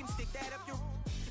can stick that up your...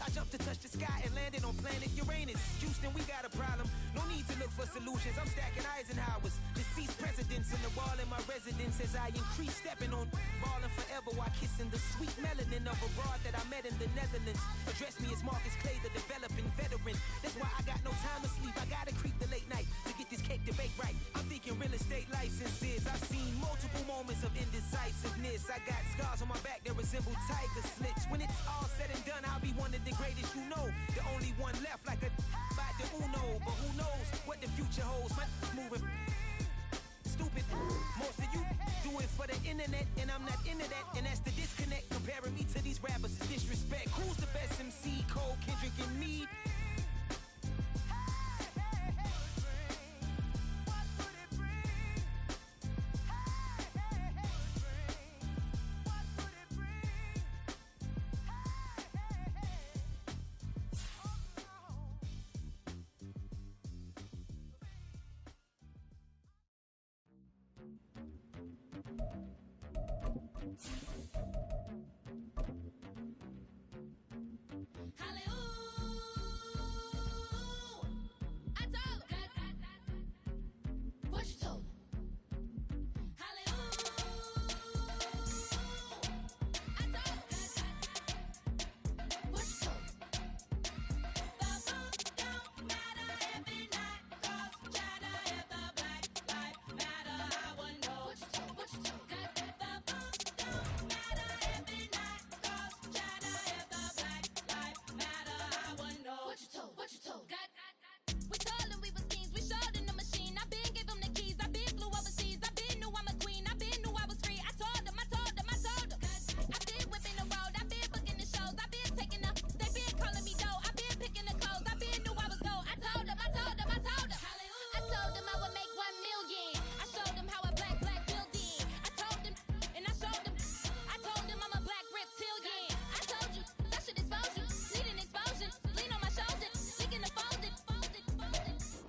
I jumped to touch the sky and landed on planet Uranus. Houston, we got a problem. No need to look for solutions. I'm stacking Eisenhowers. Deceased presidents in the wall in my residence as I increase stepping on balling forever while kissing the sweet melanin of a broad that I met in the Netherlands. Address me as Marcus Clay, the developing veteran. That's why I got no time to sleep. I gotta creep the late night to get this cake debate right. I'm thinking real estate licenses. I've seen multiple moments of indecisiveness. I got scars on my back that resemble tiger slits. When it's all said and done, I'll be one of the greatest, you know. The only one left like a by the Uno. But who knows what the future holds? My moving stupid. Most of you do it for the internet, and I'm not into that. And that's the disconnect. Comparing me to these rappers is disrespect. Who's the best MC? Cole, Kendrick, and Meade?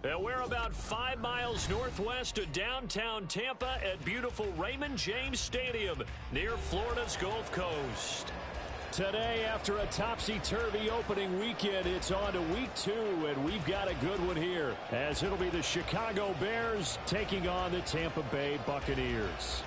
And we're about 5 miles northwest of downtown Tampa at beautiful Raymond James Stadium near Florida's Gulf Coast. Today, after a topsy-turvy opening weekend, it's on to week 2, and we've got a good one here, as it'll be the Chicago Bears taking on the Tampa Bay Buccaneers.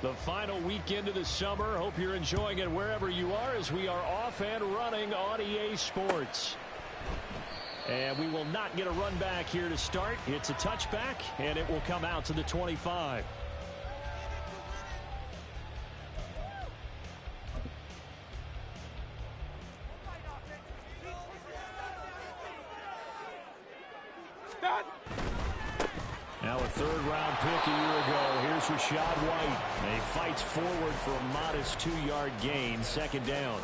The final weekend of the summer. Hope you're enjoying it wherever you are as we are off and running on EA Sports. And we will not get a run back here to start. It's a touchback, and it will come out to the 25. Now a third-round pick a year ago. Here's Rachaad White. And he fights forward for a modest 2-yard gain, second down.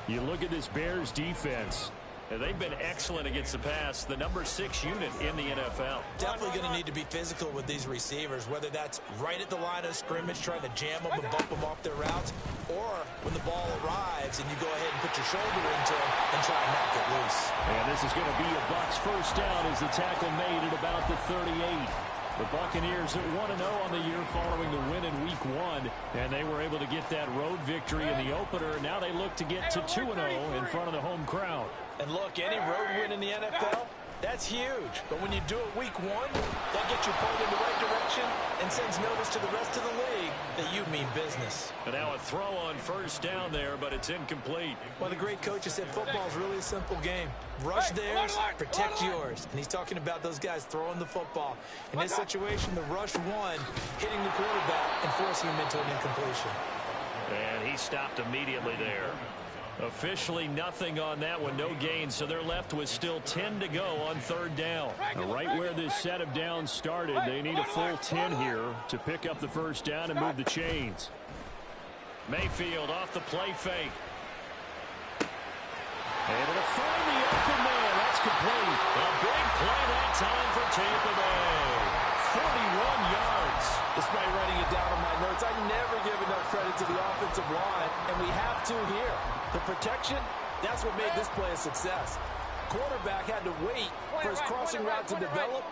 You look at this Bears defense. They've been excellent against the pass, the number 6 unit in the NFL. Definitely going to need to be physical with these receivers, whether that's right at the line of scrimmage, trying to jam them and bump them off their routes, or when the ball arrives and you go ahead and put your shoulder into it and try and knock it loose. And this is going to be a Bucs first down as the tackle made at about the 38. The Buccaneers at 1-0 on the year following the win in Week 1, and they were able to get that road victory in the opener. Now they look to get to 2-0 in front of the home crowd. And look, any road win in the NFL, that's huge. But when you do it Week 1, that gets you pulled in the right direction and sends notice to the rest of the league that you mean business. And now a throw on first down there, but it's incomplete. Well, the great coach has said football is really a simple game. Rush theirs, protect yours. And he's talking about those guys throwing the football. In this situation, the rush won, hitting the quarterback and forcing him into an incompletion. And he stopped immediately there. Officially nothing on that one, no gain, so they're left with still 10 to go on third down. Right where this set of downs started, they need a full 10 here to pick up the first down and move the chains. Mayfield off the play fake. And it'll find the open man. That's complete. A big play that time for Tampa Bay. 41 yards. Despite writing it down on my notes, I never give enough credit to the offensive line, and we have to here. The protection, that's what made this play a success. Quarterback had to wait for his crossing route to develop,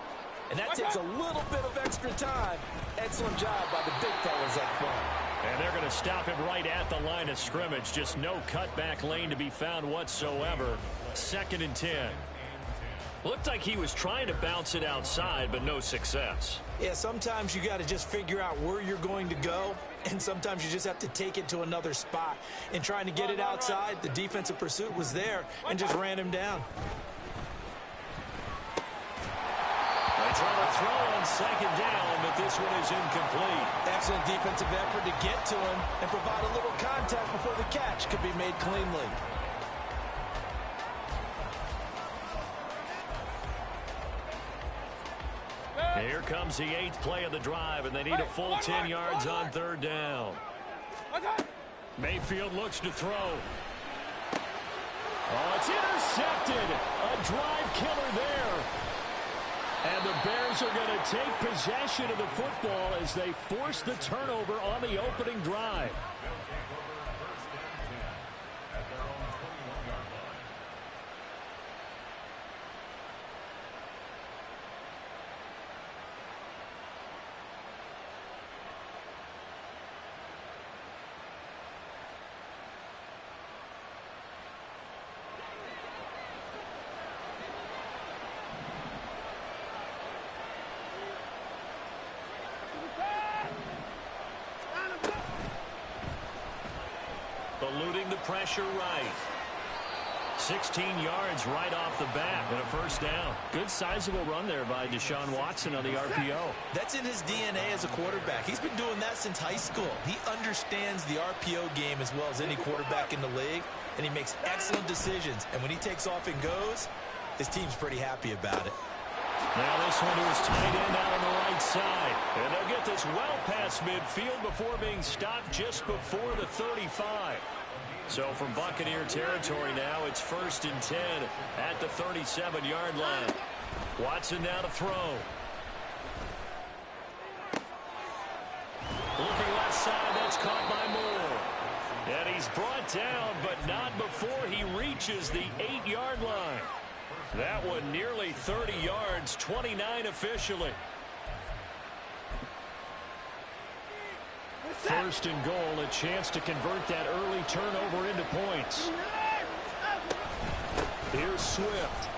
and that takes a little bit of extra time. Excellent job by the big fellas up front. And they're going to stop him right at the line of scrimmage. Just no cutback lane to be found whatsoever. 2nd and 10. Looked like he was trying to bounce it outside, but no success. Yeah, sometimes you got to just figure out where you're going to go, and sometimes you just have to take it to another spot. In trying to get it outside, the defensive pursuit was there and just ran him down. They try to throw on 2nd down, but this one is incomplete. Excellent defensive effort to get to him and provide a little contact before the catch could be made cleanly. Here comes the 8th play of the drive, and they need a full 10 yards on 3rd down. Mayfield looks to throw. Oh, it's intercepted. A drive killer there. And the Bears are going to take possession of the football as they force the turnover on the opening drive. Eluding the pressure right. 16 yards right off the bat and a 1st down. Good sizable run there by Deshaun Watson on the RPO. That's in his DNA as a quarterback. He's been doing that since high school. He understands the RPO game as well as any quarterback in the league, and he makes excellent decisions. And when he takes off and goes, his team's pretty happy about it. Now this one to his tight end out on the right side. And they'll get this well past midfield before being stopped just before the 35. So from Buccaneer territory now, it's 1st and 10 at the 37-yard line. Watson now to throw. Looking left side, that's caught by Moore. And he's brought down, but not before he reaches the 8-yard line. That one nearly 30 yards, 29 officially. 1st and goal, a chance to convert that early turnover into points. Here's Swift.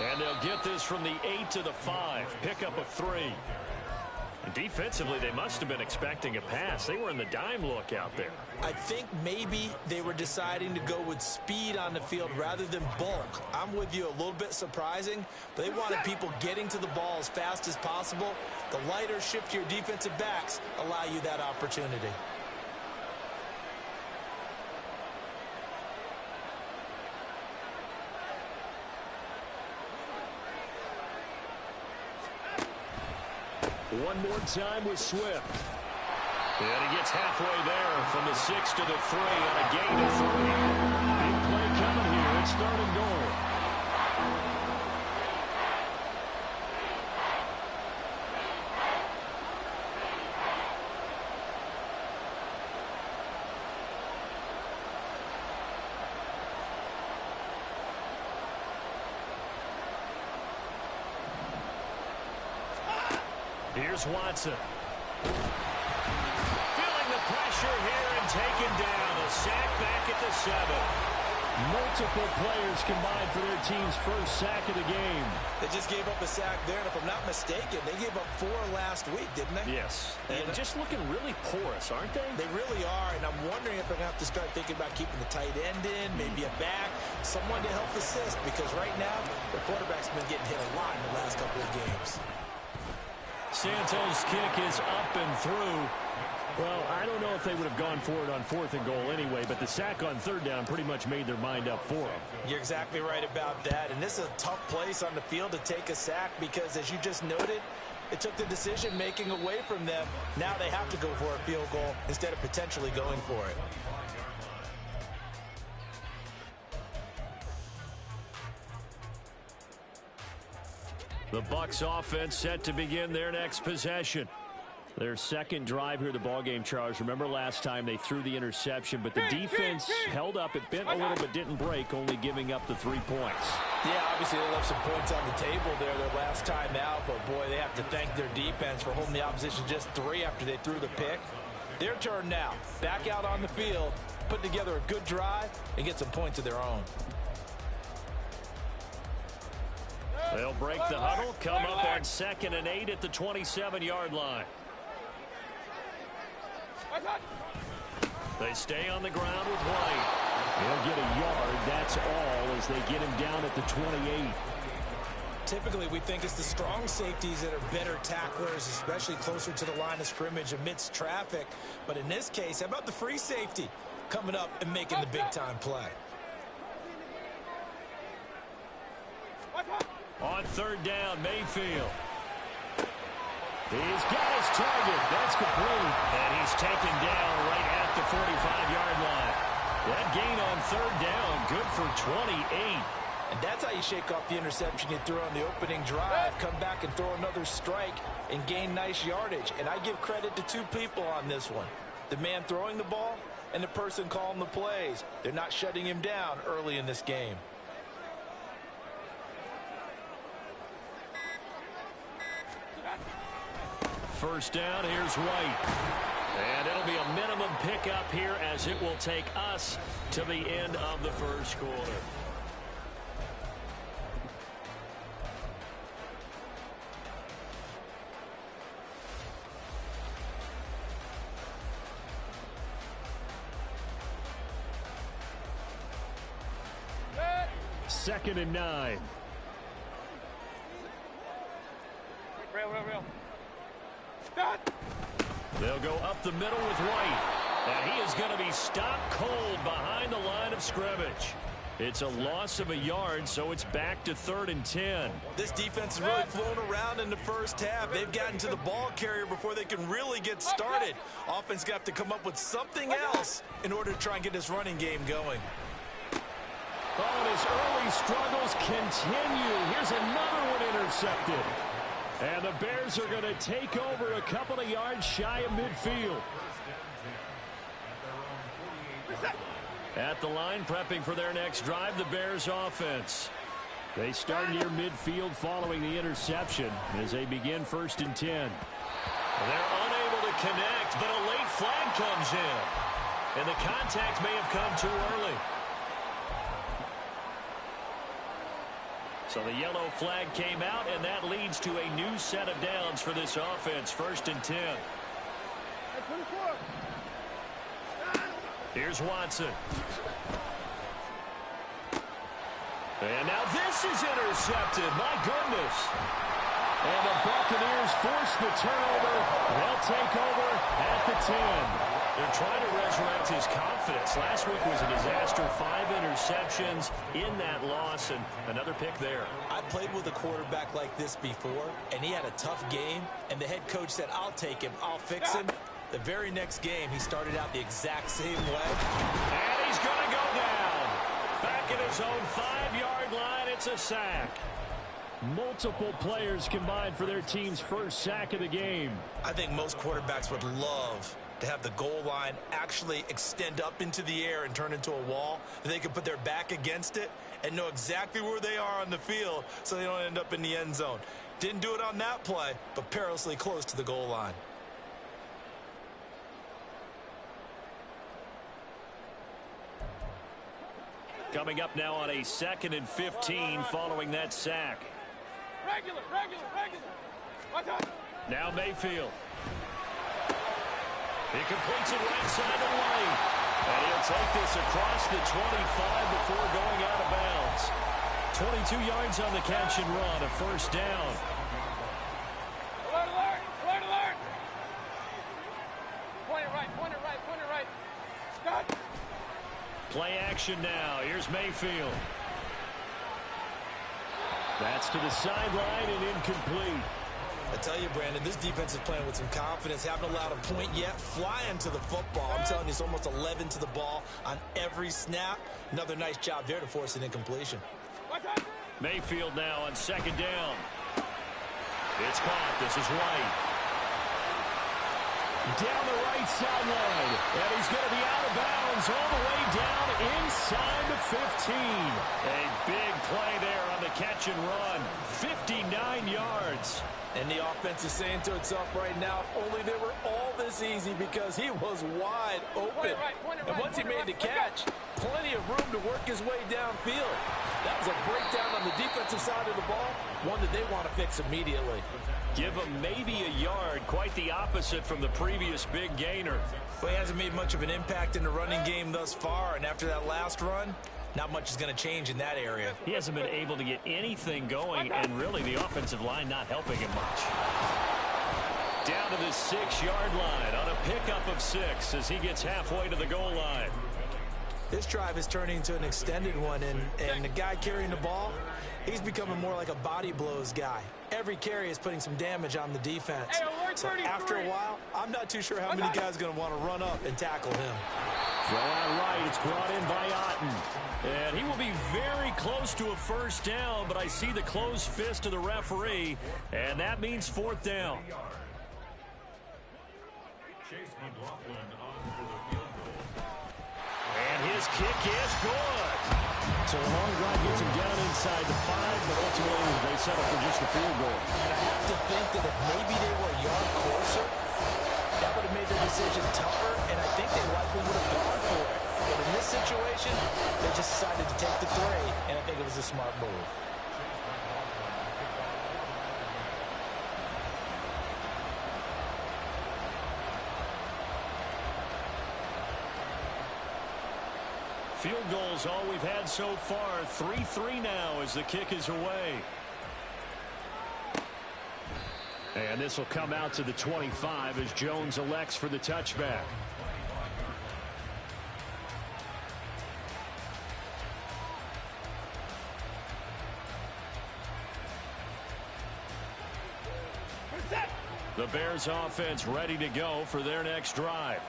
And they'll get this from the 8 to the 5. Pick up a 3. And defensively, they must have been expecting a pass. They were in the dime look out there. I think maybe they were deciding to go with speed on the field rather than bulk. I'm with you, a little bit surprising, but they wanted people getting to the ball as fast as possible. The lighter, shiftier defensive backs allow you that opportunity. One more time with Swift. And he gets halfway there from the 6 to the 3 on a gain of 3. Big play coming here. It's 3rd and goal. Here's Watson. Feeling the pressure here and taken down. A sack back at the 7. Multiple players combined for their team's first sack of the game. They just gave up a sack there, and if I'm not mistaken, they gave up 4 last week, didn't they? Yes. And just looking really porous, aren't they? They really are, and I'm wondering if they're going to have to start thinking about keeping the tight end in, maybe a back, someone to help assist, because right now, the quarterback's been getting hit a lot in the last couple of games. Santos' kick is up and through. Well, I don't know if they would have gone for it on 4th and goal anyway, but the sack on 3rd down pretty much made their mind up for them. You're exactly right about that, and this is a tough place on the field to take a sack because, as you just noted, it took the decision-making away from them. Now they have to go for a field goal instead of potentially going for it. The Bucs offense set to begin their next possession. Their second drive here of the ballgame, Charles. Remember last time they threw the interception, but the defense held up. It bent a little but didn't break, only giving up the 3 points. Yeah, obviously they left some points on the table there their last time out, but boy, they have to thank their defense for holding the opposition just 3 after they threw the pick. Their turn now. Back out on the field, put together a good drive, and get some points of their own. They'll break the huddle, come up on 2nd and 8 at the 27-yard line. They stay on the ground with White. He'll get a yard, that's all, as they get him down at the 28. Typically, we think it's the strong safeties that are better tacklers, especially closer to the line of scrimmage amidst traffic. But in this case, how about the free safety coming up and making the big-time play? On 3rd down, Mayfield. He's got his target. That's complete. And he's taken down right at the 45-yard line. That gain on 3rd down, good for 28. And that's how you shake off the interception you threw on the opening drive, come back and throw another strike and gain nice yardage. And I give credit to 2 people on this one. The man throwing the ball and the person calling the plays. They're not shutting him down early in this game. First down, here's White. And it'll be a minimum pickup here as it will take us to the end of the first quarter. Second and 9. Real. They'll go up the middle with White. And he is going to be stopped cold behind the line of scrimmage. It's a loss of a yard, so it's back to 3rd and 10. This defense has really flown around in the first half. They've gotten to the ball carrier before they can really get started. Offense got to come up with something else in order to try and get this running game going. Oh, and his early struggles continue. Here's another one intercepted. And the Bears are going to take over a couple of yards shy of midfield. At the line, prepping for their next drive, the Bears offense. They start near midfield following the interception as they begin 1st and 10. They're unable to connect, but a late flag comes in. And the contact may have come too early. So the yellow flag came out, and that leads to a new set of downs for this offense. 1st and 10. Here's Watson. And now this is intercepted. My goodness. And the Buccaneers force the turnover. They'll take over at the 10. They're trying to resurrect his confidence. Last week was a disaster. 5 interceptions in that loss, and another pick there. I played with a quarterback like this before, and he had a tough game, and the head coach said, I'll take him, I'll fix him. The very next game, he started out the exact same way. And he's going to go down. Back at his own 5-yard line, it's a sack. Multiple players combined for their team's first sack of the game. I think most quarterbacks would love to have the goal line actually extend up into the air and turn into a wall. They can put their back against it and know exactly where they are on the field so they don't end up in the end zone. Didn't do it on that play, but perilously close to the goal line. Coming up now on a 2nd and 15 following that sack. Regular. Now Mayfield. He completes it right side of the lane. And he'll take this across the 25 before going out of bounds. 22 yards on the catch and run, a 1st down. Alert. Point it right. Stop. Play action now. Here's Mayfield. That's to the sideline and incomplete. I tell you, Brandon, this defense is playing with some confidence. Haven't allowed a point yet. Flying to the football. I'm telling you, it's almost 11 to the ball on every snap. Another nice job there to force an incompletion. Mayfield now on 2nd down. It's caught. This is White. Down the right sideline. And he's going to be out of bounds all the way down inside the 15. A big play there on the catch and run. 59 yards. And the offense is saying to itself right now, if only they were all this easy, because he was wide open. And once he made the catch, plenty of room to work his way downfield. That was a breakdown on the defensive side of the ball, one that they want to fix immediately. Give him maybe a yard, quite the opposite from the previous big gainer. But he hasn't made much of an impact in the running game thus far, and after that last run, not much is going to change in that area. He hasn't been able to get anything going, and really the offensive line not helping him much. Down to the 6-yard line on a pickup of 6 as he gets halfway to the goal line. This drive is turning into an extended one, and the guy carrying the ball, he's becoming more like a body blows guy. Every carry is putting some damage on the defense. So after a while, I'm not too sure how many guys are going to want to run up and tackle him. Throw out right. It's brought in by Otten. And he will be very close to a first down, but I see the closed fist of the referee, and that means 4th down. And his kick is good. So a long drive gets him down inside the 5, but ultimately they settle for just the field goal. And I have to think that if maybe they were a yard closer, that would have made their decision tougher, and I think they likely would have gone for it. But in this situation, they just decided to take the 3, and I think it was a smart move. Field goals all we've had so far. 3-3 now as the kick is away. And this will come out to the 25 as Jones elects for the touchback. The Bears offense ready to go for their next drive.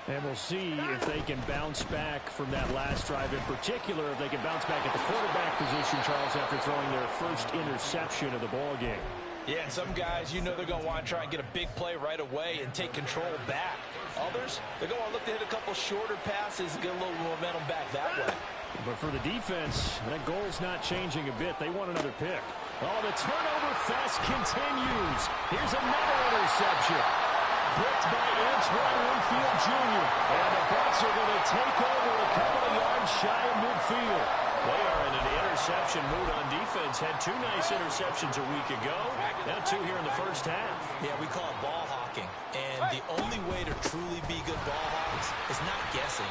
And we'll see if they can bounce back from that last drive. In particular, if they can bounce back at the quarterback position, Charles, after throwing their first interception of the ball game. Yeah, and some guys, you know they're going to want to try and get a big play right away and take control back. Others, they're going to look to hit a couple shorter passes and get a little momentum back that way. But for the defense, that goal's not changing a bit. They want another pick. Oh, the turnover fest continues. Here's another interception. Bricked by Antoine Winfield Jr. And the Bucs are going to take over a couple of yards shy of midfield. They are in an interception mood on defense. Had 2 nice interceptions a week ago. Now 2 here in the first half. Yeah, we call it ball hawking. And the only way to truly be good ball hawks is not guessing.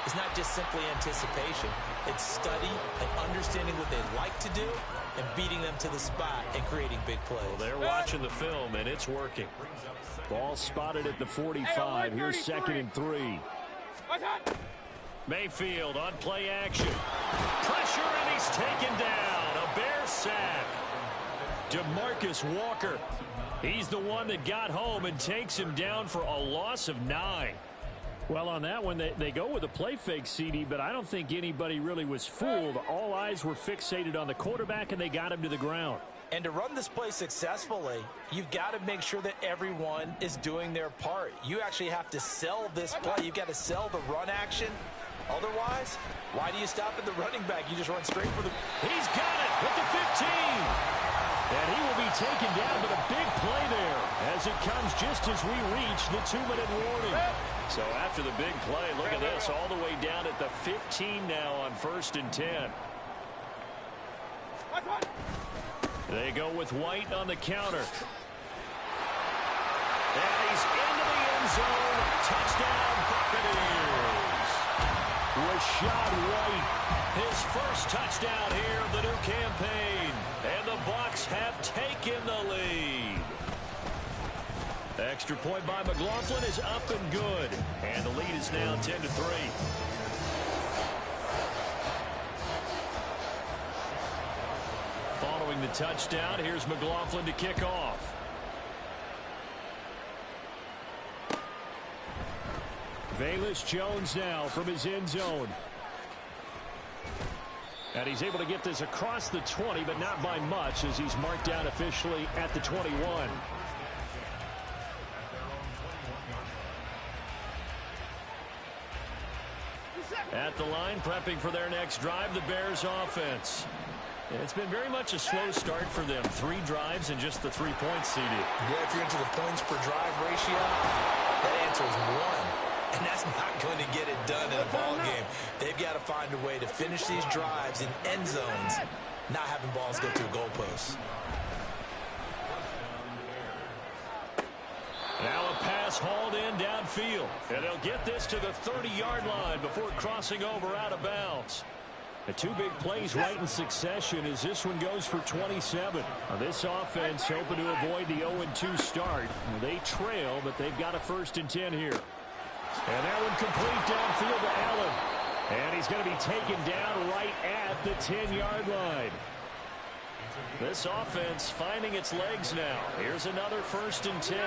It's not just simply anticipation. It's study and understanding what they like to do and beating them to the spot and creating big plays. Well, they're watching the film, and it's working. Ball spotted at the 45. Here's 2nd and 3. Mayfield on play action. Pressure, and he's taken down. A Bear sack. DeMarcus Walker. He's the one that got home and takes him down for a loss of 9. Well, on that one, they go with a play fake, CD, but I don't think anybody really was fooled. All eyes were fixated on the quarterback, and they got him to the ground. And to run this play successfully, you've got to make sure that everyone is doing their part. You actually have to sell this play. You've got to sell the run action. Otherwise, why do you stop at the running back? You just run straight for the... He's got it at the 15. And he will be taken down, but a big play there as it comes just as we reach the 2-minute warning. So after the big play, look at this, all the way down at the 15 now on 1st and 10. They go with White on the counter. And he's into the end zone. Touchdown, Buccaneers. Rashad White, his first touchdown here of the new campaign. And the Bucs have taken the lead. Extra point by McLaughlin is up and good. And the lead is now 10-3. Following the touchdown, here's McLaughlin to kick off. Velus Jones now from his end zone. And he's able to get this across the 20, but not by much, as he's marked down officially at the 21. At the line, prepping for their next drive, the Bears offense. It's been very much a slow start for them. 3 drives and just the 3 points, CD. Yeah, if you're into the points per drive ratio, that answer is 1. And that's not going to get it done in a ball game. They've got to find a way to finish these drives in end zones, not having balls go through goalposts. Now a pass hauled in downfield. And they'll get this to the 30-yard line before crossing over out of bounds. The 2 big plays right in succession as this one goes for 27. Now this offense hoping to avoid the 0-2 start. They trail, but they've got a 1st and 10 here. And that one complete downfield to Allen. And he's going to be taken down right at the 10-yard line. This offense finding its legs now. Here's another 1st and 10.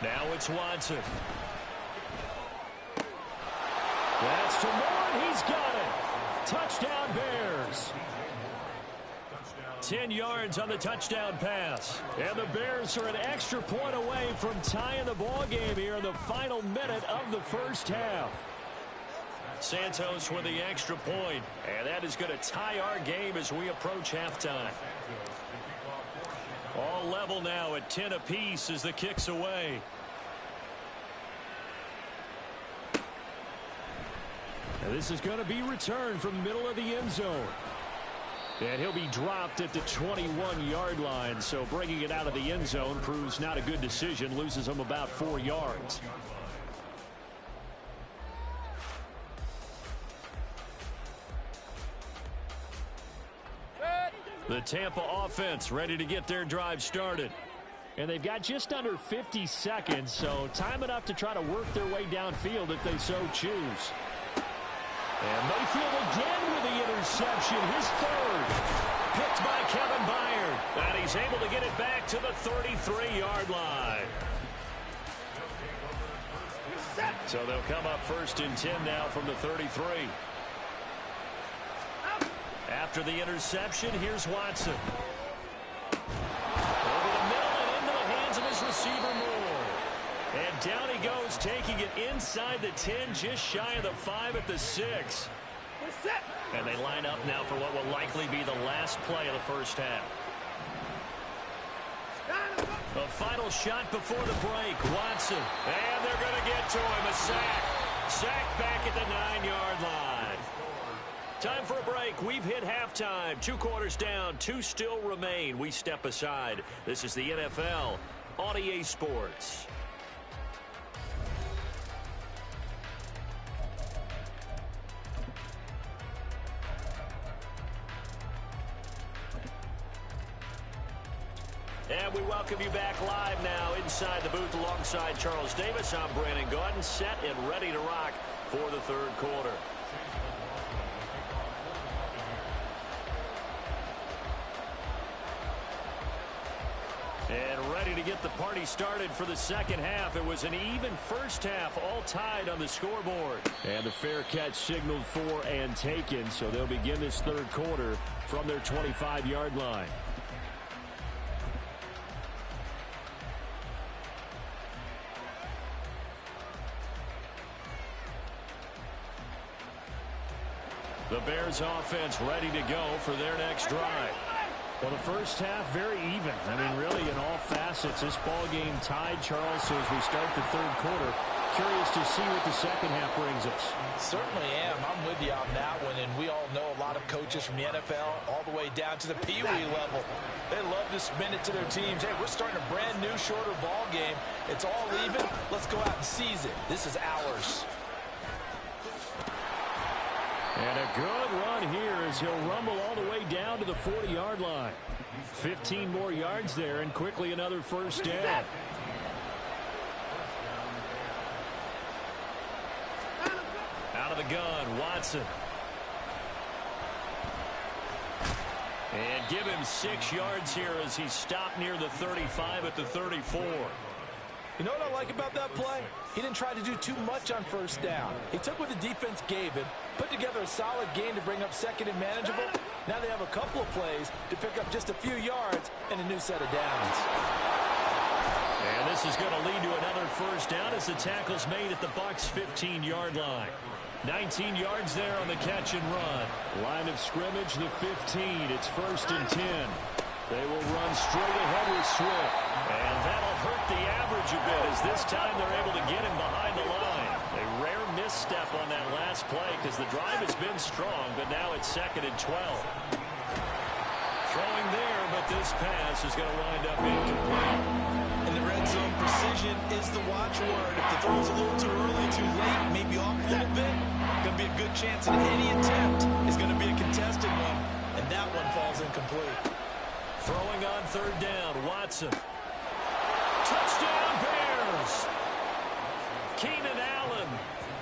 Now it's Watson. That's to Moore. He's got it. Touchdown Bears. 10 yards on the touchdown pass. And the Bears are an extra point away from tying the ball game here in the final minute of the first half. Santos with the extra point. And that is going to tie our game as we approach halftime. All level now at 10 apiece as the kick's away. And this is going to be returned from the middle of the end zone. And he'll be dropped at the 21-yard line. So bringing it out of the end zone proves not a good decision. Loses him about 4 yards. The Tampa offense ready to get their drive started. And they've got just under 50 seconds, so time enough to try to work their way downfield if they so choose. And Mayfield again with the interception, his 3rd. Picked by Kevin Byard. And he's able to get it back to the 33-yard line. So they'll come up 1st and 10 now from the 33. After the interception, here's Watson. Over the middle and into the hands of his receiver, Moore. And down he goes, taking it inside the 10, just shy of the 5 at the 6. And they line up now for what will likely be the last play of the first half. A final shot before the break. Watson. And they're going to get to him. A sack. Sack back at the 9-yard line. Time for a break. We've hit halftime. 2 quarters down. 2 still remain. We step aside. This is the NFL on EA Sports. And we welcome you back live now inside the booth alongside Charles Davis. I'm Brandon Gaudin, set and ready to rock for the 3rd quarter. And ready to get the party started for the second half. It was an even first half, all tied on the scoreboard. And the fair catch signaled for and taken, so they'll begin this 3rd quarter from their 25-yard line. The Bears offense ready to go for their next drive. Well, the first half very even. I mean, really in all facets, this ball game tied, Charles. So as we start the 3rd quarter, curious to see what the second half brings us. Certainly am. I'm with you on that one. And we all know a lot of coaches from the NFL all the way down to the Pee Wee level. They love to spin it to their teams. Hey, we're starting a brand new, shorter ball game. It's all even. Let's go out and seize it. This is ours. And a good run here as he'll rumble all the way down to the 40-yard line. 15 more yards there and quickly another first down. Out of the gun, Watson. And give him 6 yards here as he stopped near the 35 at the 34. You know what I like about that play? He didn't try to do too much on first down. He took what the defense gave him, put together a solid gain to bring up second and manageable. Now they have a couple of plays to pick up just a few yards and a new set of downs. And this is going to lead to another first down as the tackle's made at the Bucs' 15-yard line. 19 yards there on the catch and run. Line of scrimmage, the 15. It's 1st and 10. They will run straight ahead with Swift. And that'll hurt the average a bit as this time they're able to get him behind the line. A rare misstep on that last play because the drive has been strong, but now it's 2nd and 12. Throwing there, but this pass is going to wind up incomplete. In the red zone, precision is the watchword. If the throw's a little too early, too late, maybe off a little bit, going to be a good chance that any attempt is going to be a contested one, and that one falls incomplete. Throwing on 3rd down, Watson. Touchdown, Bears! Keenan Allen,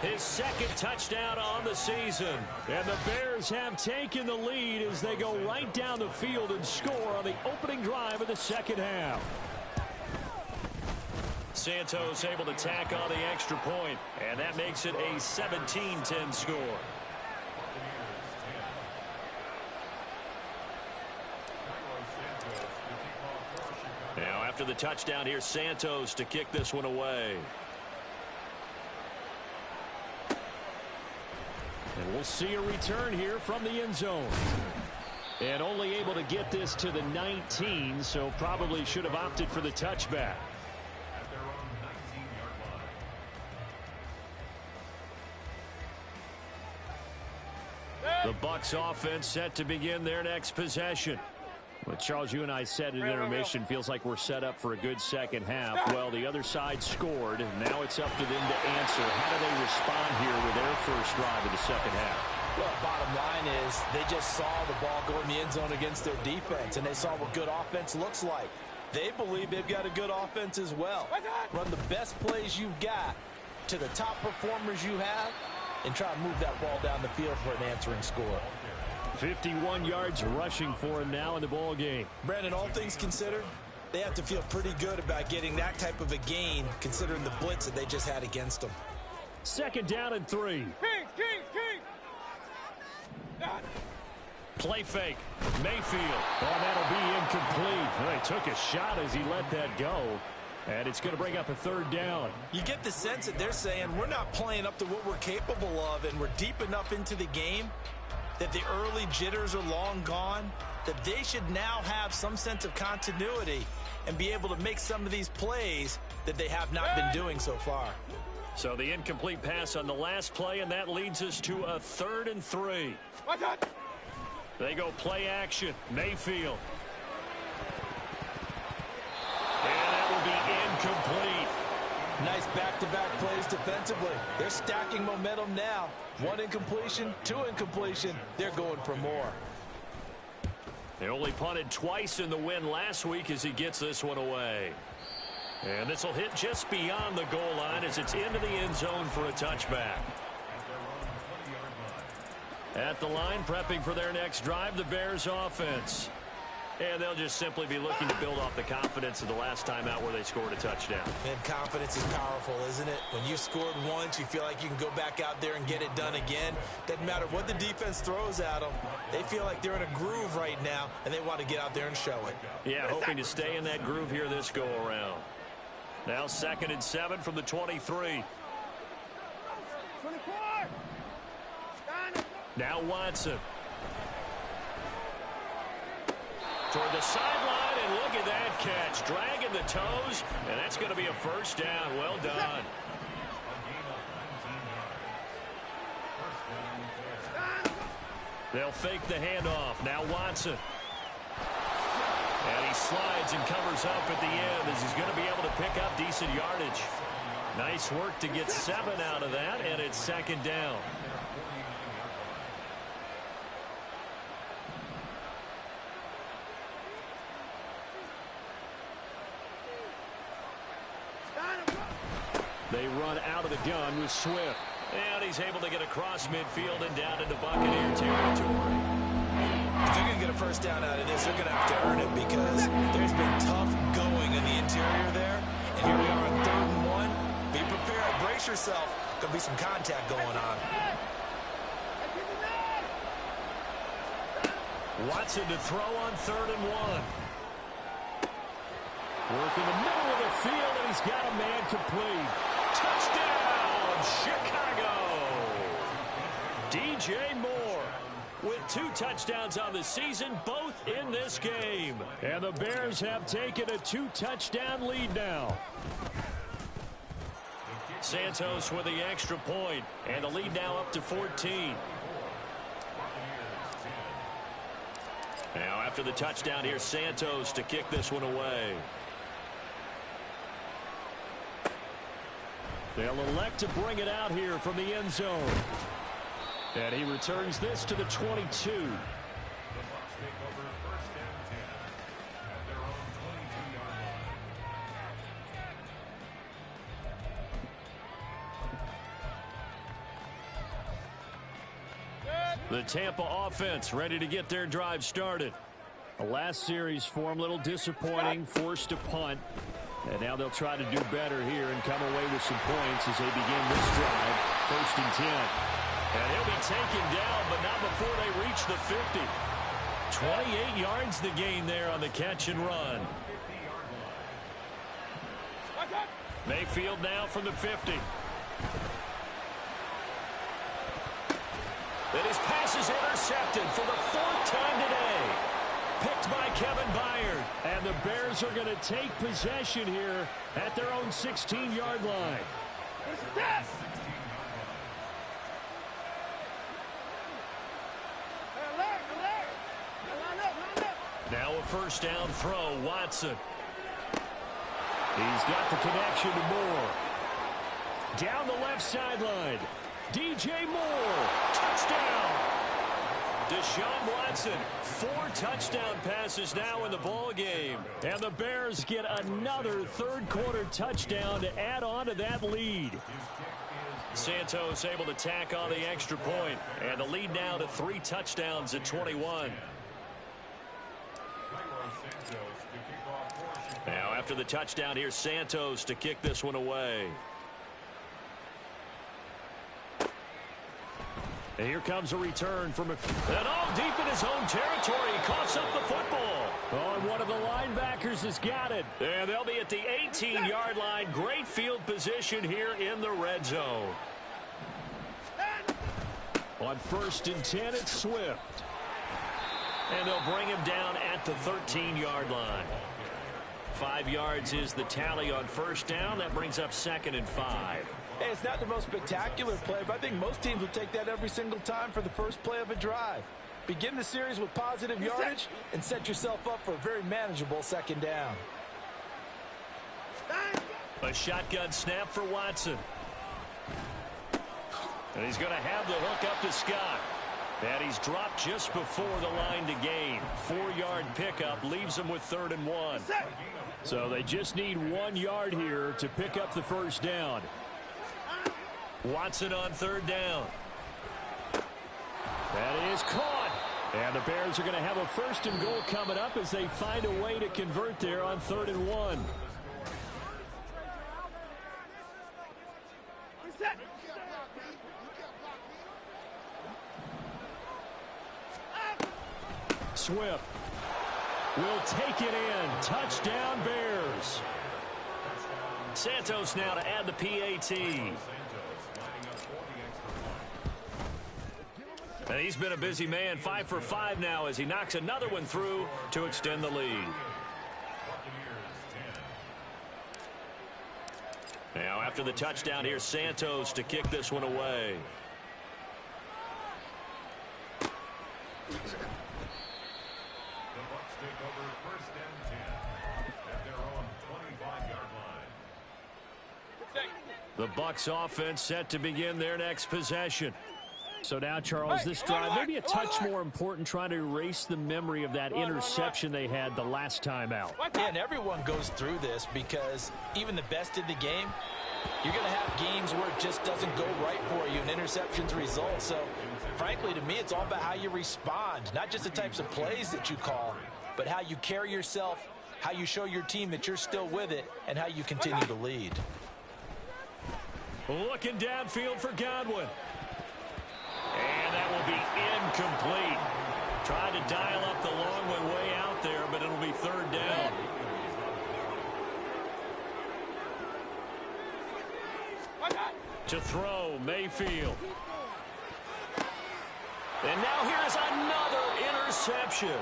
his 2nd touchdown on the season. And the Bears have taken the lead as they go right down the field and score on the opening drive of the 2nd half. Santos able to tack on the extra point, and that makes it a 17-10 score. Now after the touchdown, here's Santos to kick this one away. And we'll see a return here from the end zone. And only able to get this to the 19, so probably should have opted for the touchback. The Bucs offense set to begin their next possession. Well, Charles, you and I said in intermission, feels like we're set up for a good second half. Well, the other side scored. Now it's up to them to answer. How do they respond here with their first drive of the second half? Well, bottom line is they just saw the ball go in the end zone against their defense, and they saw what good offense looks like. They believe they've got a good offense as well. Run the best plays you've got to the top performers you have, and try to move that ball down the field for an answering score. 51 yards rushing for him now in the ball game. Brandon, all things considered, they have to feel pretty good about getting that type of a gain, considering the blitz that they just had against them. 2nd down and 3. Kings! Play fake. Mayfield. Oh, that'll be incomplete. Well, he took a shot as he let that go. And it's going to bring up a 3rd down. You get the sense that they're saying we're not playing up to what we're capable of, and we're deep enough into the game that the early jitters are long gone, that they should now have some sense of continuity and be able to make some of these plays that they have not been doing so far. So the incomplete pass on the last play, and that leads us to a 3rd and 3. They go play action. Mayfield. And that will be incomplete. Nice back-to-back plays defensively. They're stacking momentum now. 1 incompletion, 2 incompletion. They're going for more. They only punted twice in the win last week as he gets this one away. And this will hit just beyond the goal line as it's into the end zone for a touchback. At the line, prepping for their next drive, the Bears offense. And they'll just simply be looking to build off the confidence of the last time out where they scored a touchdown. And confidence is powerful, isn't it? When you scored once, you feel like you can go back out there and get it done again. Doesn't matter what the defense throws at them. They feel like they're in a groove right now, and they want to get out there and show it. Yeah, hoping to stay in that groove here this go-around. Now 2nd and 7 from the 23. Now Watson. Toward the sideline, and look at that catch. Dragging the toes, and that's going to be a 1st down. Well done. They'll fake the handoff. Now Watson. And he slides and covers up at the end as he's going to be able to pick up decent yardage. Nice work to get 7 out of that, and it's 2nd down. They run out of the gun with Swift. And he's able to get across midfield and down into Buccaneer territory. If they're going to get a 1st down out of this, they're going to have to earn it because there's been tough going in the interior there. And here we are on 3rd and brace yourself. There'll be some contact going on. Watson to throw on 3rd and 1. Work in the middle of the field, and he's got a man complete. Touchdown, Chicago! DJ Moore with 2 touchdowns on the season, both in this game. And the Bears have taken a 2-touchdown lead now. Santos with the extra point, and the lead now up to 14. Now after the touchdown, here's Santos to kick this one away. They'll elect to bring it out here from the end zone. And he returns this to the 22. The Tampa offense ready to get their drive started. The last series for them, a little disappointing, forced a punt. And now they'll try to do better here and come away with some points as they begin this drive. 1st and 10. And he'll be taken down, but not before they reach the 50. 28 yards the gain there on the catch and run. Mayfield now from the 50. And his pass is intercepted for the 4th time today. Picked by Kevin Byard. And the Bears are going to take possession here at their own 16-yard line. Now a 1st down throw, Watson. He's got the connection to Moore. Down the left sideline. DJ Moore. Touchdown. Deshaun Watson, 4 touchdown passes now in the ball game. And the Bears get another 3rd quarter touchdown to add on to that lead. Santos able to tack on the extra point. And the lead now to 3 touchdowns at 21. Now after the touchdown, here's Santos to kick this one away. And here comes a return from and all deep in his own territory. He coughs up the football. Oh, and one of the linebackers has got it. And they'll be at the 18-yard line. Great field position here in the red zone. On 1st and 10, it's Swift. And they'll bring him down at the 13-yard line. 5 yards is the tally on 1st down. That brings up 2nd and 5. Hey, it's not the most spectacular play, but I think most teams will take that every single time for the first play of a drive. Begin the series with positive yardage and set yourself up for a very manageable 2nd down. A shotgun snap for Watson. And he's going to have the hook up to Scott. And he's dropped just before the line to gain. 4-yard pickup leaves him with 3rd and 1. So they just need 1 yard here to pick up the 1st down. Watson on 3rd down. That is caught. And the Bears are going to have a 1st and goal coming up as they find a way to convert there on 3rd and 1. Swift will take it in. Touchdown, Bears. Santos now to add the PAT. And he's been a busy man, 5 for 5 now as he knocks another one through to extend the lead. Now after the touchdown, here's Santos to kick this one away. The Bucs offense set to begin their next possession. So now, Charles, this drive maybe a touch more important, trying to erase the memory of that interception they had the last time out. Yeah, and everyone goes through this because even the best in the game, you're going to have games where it just doesn't go right for you and interceptions result. So, frankly, to me, it's all about how you respond, not just the types of plays that you call, but how you carry yourself, how you show your team that you're still with it, and how you continue to lead. Looking downfield for Godwin. And that will be incomplete. Tried to dial up the long one way out there, but it'll be third down. To throw, Mayfield. And now here's another interception.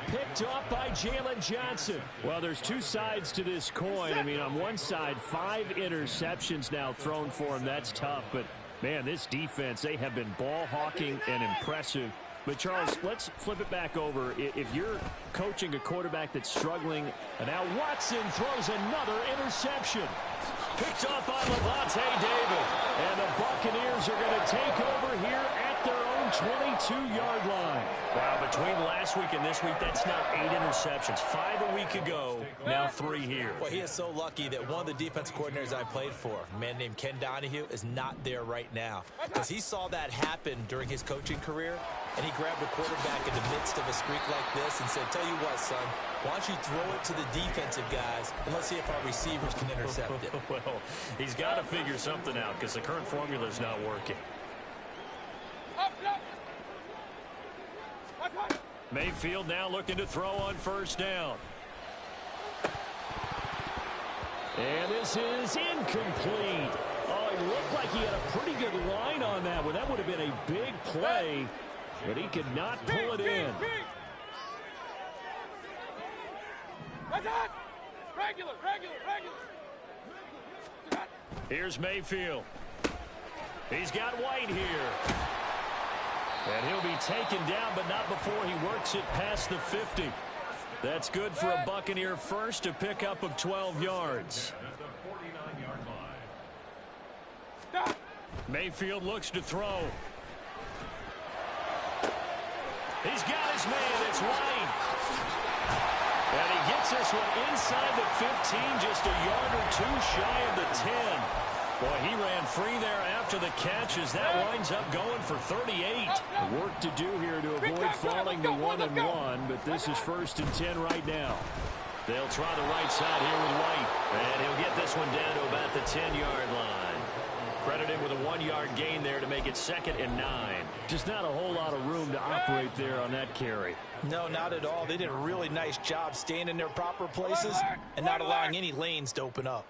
Picked off by Jalen Johnson. Well, there's two sides to this coin. I mean, on one side, 5 interceptions now thrown for him. That's tough. But, man, this defense, they have been ball hawking and impressive. But, Charles, let's flip it back over. If you're coaching a quarterback that's struggling, and now Watson throws another interception. Picked off by Levante David. And the Buccaneers are going to take over here at their own 22-yard line. Wow, between last week and this week, that's now 8 interceptions. 5 a week ago, now 3 here. Well, he is so lucky that one of the defense coordinators I played for, a man named Ken Donahue, is not there right now. Because he saw that happen during his coaching career, and he grabbed a quarterback in the midst of a streak like this and said, tell you what, son, why don't you throw it to the defensive guys, and let's see if our receivers can intercept it. Well, he's got to figure something out because the current formula is not working. Mayfield now looking to throw on first down. And this is incomplete. Oh, it looked like he had a pretty good line on that one. That would have been a big play, but he could not pull it in. Regular. Here's Mayfield. He's got White here. And he'll be taken down, but not before he works it past the 50. That's good for a Buccaneer first, a pickup of 12 yards. Mayfield looks to throw. He's got his man. It's White. And he gets this one inside the 15, just a yard or two shy of the 10. Boy, he ran free there after the catch as that winds up going for 38. Work to do here to avoid falling to 1-1, but this is 1st and 10 right now. They'll try the right side here with White, and he'll get this one down to about the 10-yard line. Credited with a 1-yard gain there to make it 2nd and 9. Just not a whole lot of room to operate there on that carry. No, not at all. They did a really nice job staying in their proper places and not allowing any lanes to open up.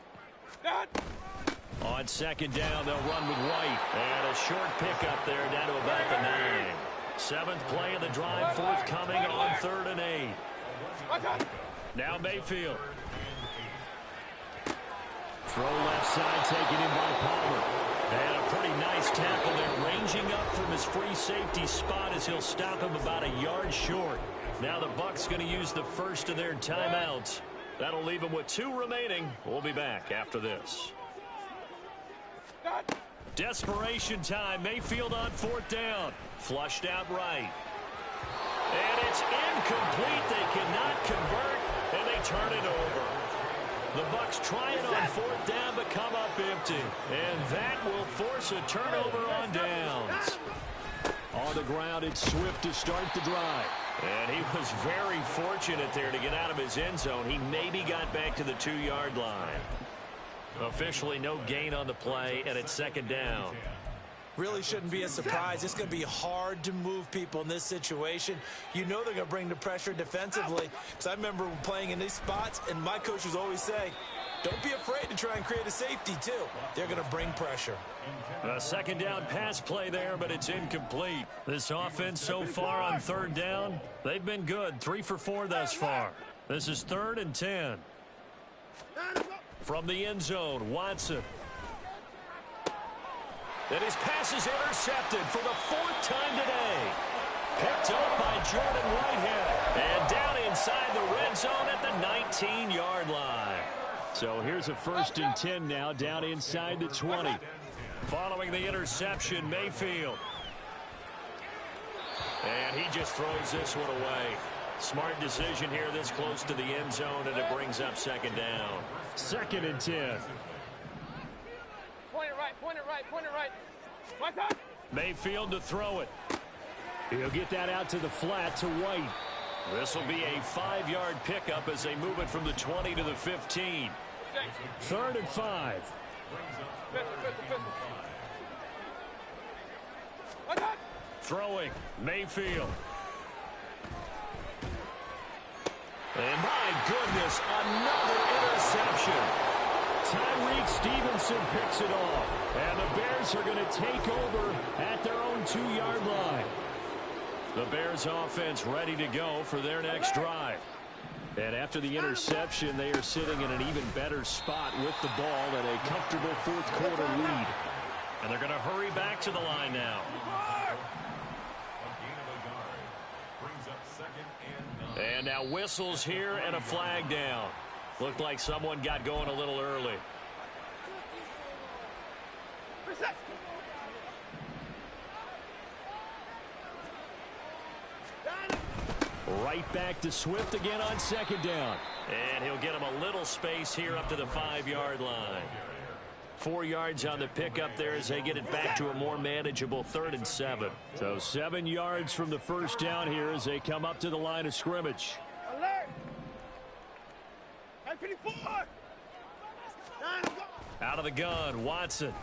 On 2nd down, they'll run with White. And a short pickup there down to about the 9. 7th play of the drive forthcoming on 3rd and 8. Now Mayfield. Throw left side taken in by Palmer. And a pretty nice tackle there, ranging up from his free safety spot as he'll stop him about a yard short. Now the Bucs going to use the first of their timeouts. That'll leave them with 2 remaining. We'll be back after this. Desperation time. Mayfield on 4th down. Flushed out right. And it's incomplete. They cannot convert, and they turn it over. The Bucs try it on 4th down, but come up empty. And that will force a turnover on downs. On the ground, it's Swift to start the drive. And he was very fortunate there to get out of his end zone. He maybe got back to the 2-yard line. Officially no gain on the play, and it's 2nd down. Really shouldn't be a surprise. It's going to be hard to move people in this situation. You know they're going to bring the pressure defensively. Because I remember playing in these spots, and my coach was always saying, don't be afraid to try and create a safety, too. They're going to bring pressure. A 2nd down pass play there, but it's incomplete. This offense so far on 3rd down, they've been good. 3 for 4 thus far. This is 3rd and 10. From the end zone, Watson. And his pass is intercepted for the 4th time today. Picked up by Jordan Whitehead. And down inside the red zone at the 19-yard line. So here's a 1st and 10 now, down inside the 20. Following the interception, Mayfield. And he just throws this one away. Smart decision here this close to the end zone, and it brings up 2nd down. 2nd and 10. Point it right. Mayfield to throw it. He'll get that out to the flat to White. This will be a 5-yard pickup as they move it from the 20 to the 15. 3rd and 5. Throwing, Mayfield. And my goodness, another interception. Tyreek Stevenson picks it off. And the Bears are going to take over at their own 2-yard line. The Bears offense ready to go for their next drive. And after the interception, they are sitting in an even better spot with the ball and a comfortable fourth-quarter lead. And they're going to hurry back to the line now. And now whistles here and a flag down. Looked like someone got going a little early. Right back to Swift again on second down. And he'll get him a little space here up to the 5-yard line. 4 yards on the pickup there as they get it back to a more manageable 3rd and 7. So 7 yards from the first down here as they come up to the line of scrimmage. Out of the gun, Watson.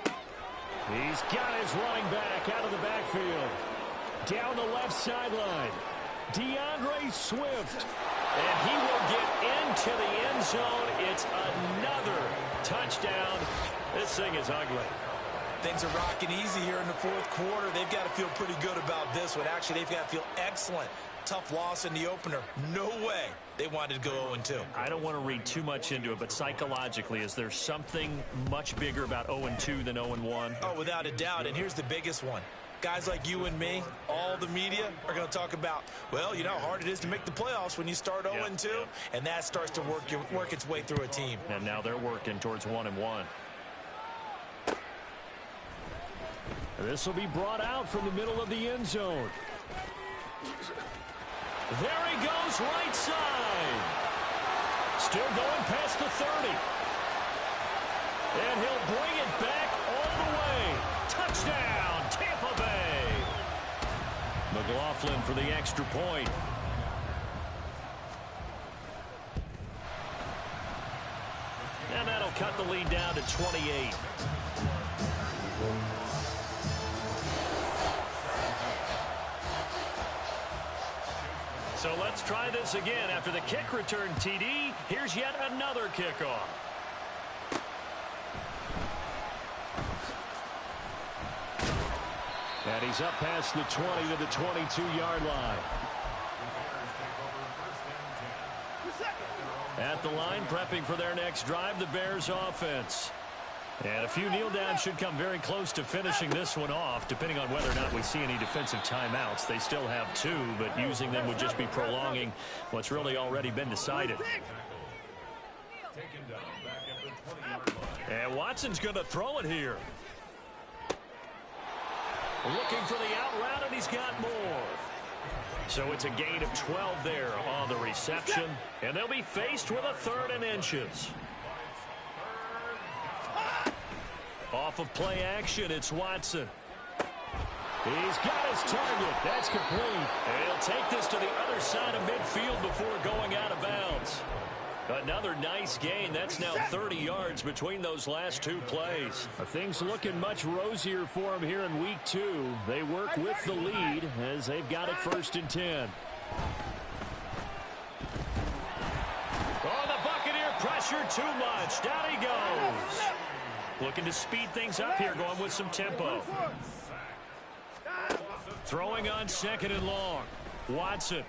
He's got his running back out of the backfield. Down the left sideline. DeAndre Swift. And he will get into the end zone. It's another touchdown. This thing is ugly. Things are rocking easy here in the fourth quarter. They've got to feel pretty good about this one. Actually, they've got to feel excellent. Tough loss in the opener. No way they wanted to go 0-2. I don't want to read too much into it, but psychologically, is there something much bigger about 0-2 than 0-1? Oh, without a doubt. And here's the biggest one. Guys like you and me, all the media are going to talk about, well, you know how hard it is to make the playoffs when you start 0-2, and that starts to work its way through a team. And now they're working towards 1-1. This will be brought out from the middle of the end zone. There he goes, right side. Still going past the 30. And he'll bring it back all the way. Touchdown, Tampa Bay. McLaughlin for the extra point. And that'll cut the lead down to 28. So let's try this again. After the kick return TD, here's yet another kickoff. And he's up past the 20 to the 22-yard line. At the line, prepping for their next drive, the Bears offense. And a few kneel downs should come very close to finishing this one off, depending on whether or not we see any defensive timeouts. They still have 2, but using them would just be prolonging what's really already been decided. And Watson's going to throw it here. Looking for the out route, and he's got more. So it's a gain of 12 there on the reception, and they'll be faced with a 3rd and inches. Off of play action, it's Watson. He's got his target. That's complete. And he'll take this to the other side of midfield before going out of bounds. Another nice gain. That's now 30 yards between those last 2 plays. Things looking much rosier for him here in week 2. They work with the lead as they've got it 1st and 10. Oh, the Buccaneer pressure too much. Down he goes. Looking to speed things up here, going with some tempo. Throwing on 2nd and long. Watson.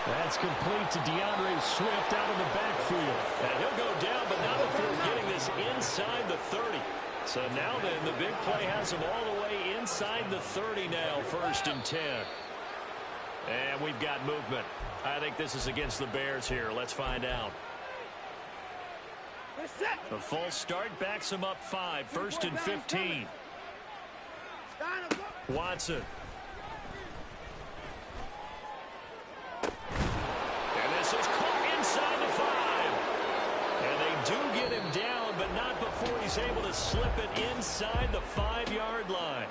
That's complete to DeAndre Swift out of the backfield. And he'll go down, but not before getting this inside the 30. So now then, the big play has him all the way inside the 30 now, 1st and 10. And we've got movement. I think this is against the Bears here. Let's find out. The false start backs him up 5, 1st and 15. Watson. And this is caught inside the 5. And they do get him down, but not before he's able to slip it inside the 5-yard line.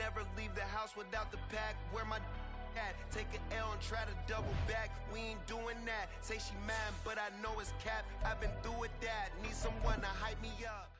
never leave the house without the pack. Where my at? Take an L and try to double back. We ain't doing that. Say she mad, but I know it's cap. I've been through with that. Need someone to hype me up.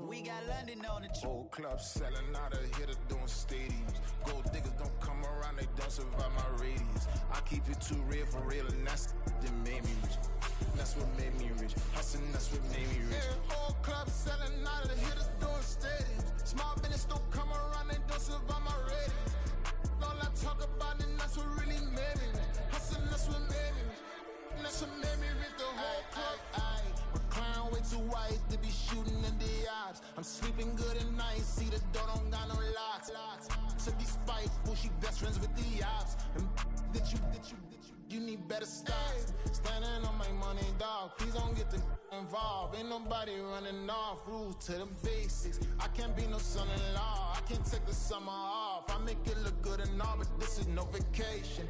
We got London on the trip. Old clubs selling out of hitter doing stadiums. Gold diggers don't come around, they don't survive my radius. I keep it too real for real, and that's that made me rich. That's what made me rich. Hustling, that's what made me rich. Yeah, old clubs selling out of hitters doing stadiums. Small business don't come around, they don't survive my radius. All I talk about, and that's what really made me rich. Hustling, that's what made me rich. That's what made me rich. The whole club. Clown way too white to be shooting in the eyes. I'm sleeping good at night, see the door don't got no locks. To be spiteful, she best friends with the ops. And you need better stocks. Standing on my money, dog. Please don't get the involved. Ain't nobody running off. Rules to the basics. I can't be no son-in-law. I can't take the summer off. I make it look good and all, but this is no vacation.